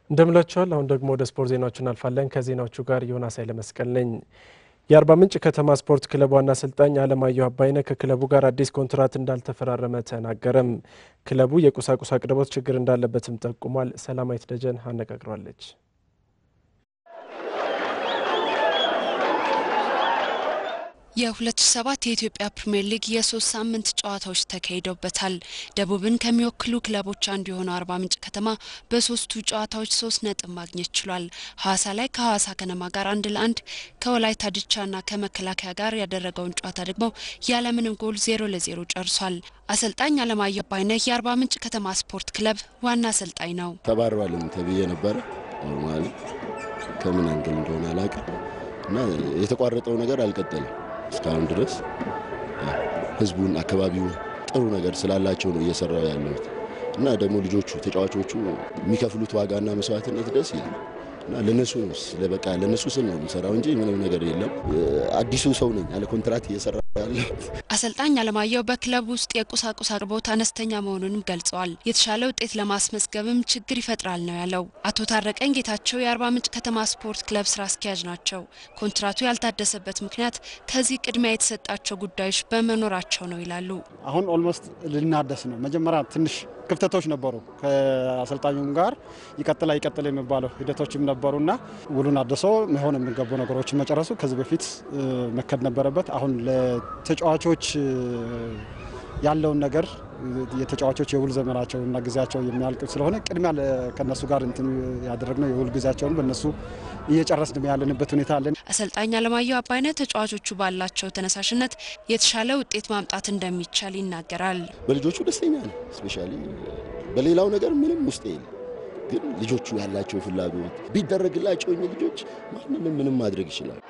እንደምላችኋል አሁን ደግሞ ወደ ስፖርት ዜናዎች እናልፋለን ከዜናዎቹ ጋር ዮናስ ኃይለመስቀል ነኝ የአርባ ምንጭ ከተማ ስፖርት ክለብ ዋና አሰልጣኝ አለማየሁ አባይነህ ከክለቡ ጋር አዲስ ኮንትራት እንዳልተፈራረመ ተናገረም ክለቡ የቁሳቁስ አቅርቦት ችግር እንዳለበትም ጠቁሟል ሰላማዊት ደጀን አነጋግሯለች የ2007 የኢትዮጵያ ፕሪሚየር ሊግ የ3 ሳምንት ጨዋታዎች ተካሂደውበታል ደቡብን ከሚወክሉ ክለቦች አንዱ የሆነው አርባ ምንጭ ከተማ በሶስቱ ጨዋታዎች 3 ነጥብ ማግኘት ችሏል ሐዋሳ ላይ ከሐዋሳ ከነማ ጋር 1-1 ከወላይታ ዲቻና ከመከላከያ ጋር ያደረገውን ጨዋታ ደግሞ ያለምንም ጎል 0-0 ጨርሷል አሰልጣኝ አለማየሁ አባይነህ የአርባ ምንጭ ከተማ ስፖርት ክለብ ዋና አሰልጣኝ ነው ተባረዋልም ተብዬ ነበር ኖርማሊ ከምን አንግል እንደሆነ አላውቅም እና የተቋረጠው ነገር አልቀጠለም እስካሁን ድረስ ህዝቡን አካባቢው ጥሩ ነገር ስላላቸው ነው እየሰራው ያለው እና ደግሞ ልጆቹ ተጫዋቾቹ የሚከፍሉት ዋጋና መስዋዕትነት ደስ ይላል እና ለነሱ ነው ለበቃ ለነሱ ስል ነው የሚሰራው እንጂ ምንም ነገር የለም አዲሱ ሰው ነኝ ያለ ኮንትራት እየሰራ ያለው አሰልጣኝ አለማየሁ በክለብ ውስጥ የቁሳቁስ አቅርቦት አነስተኛ መሆኑንም ገልጸዋል የተሻለ ውጤት ለማስመዝገብም ችግር ይፈጥራል ነው ያለው አቶ ታረቀኝ ጌታቸው የአርባ ምንጭ ከተማ ስፖርት ክለብ ስራ አስኪያጅ ናቸው ኮንትራቱ ያልታደሰበት ምክንያት ከዚህ ቅድሚያ የተሰጣቸው ጉዳዮች በመኖራቸው ነው ይላሉ አሁን ኦልሞስት ልናደስ ነው መጀመሪያ ትንሽ ክፍተቶች ነበሩ ከአሰልጣኙም ጋር ይቀጥል የሚባለው ሂደቶችም ነበሩና ውሉን አድሶ መሆን የሚገቡ ነገሮችን መጨረሱ ከዚህ በፊት መከድ ነበረበት አሁን ለተጫዋቾች ያለውን ነገር የተጫዋቾች የውል ዘመናቸውና ጊዜያቸው የሚያልቅ ስለሆነ ቅድሚያ ከነሱ ጋር እንትን ያደረግነው የውል ጊዜያቸውን በእነሱ እየጨረስን ያለንበት ሁኔታ አለ አሰልጣኝ አለማየሁ አባይነህ ተጫዋቾቹ ባላቸው ተነሳሽነት የተሻለ ውጤት ማምጣት እንደሚቻል ይናገራል በልጆቹ ደስተኛ ነው ስፔሻሊ በሌላው ነገር ምንም ውስጥ የለም ግን ልጆቹ ያላቸው ፍላጎት ቢደረግላቸው ልጆች ማንንም ምንም ማድረግ ይችላል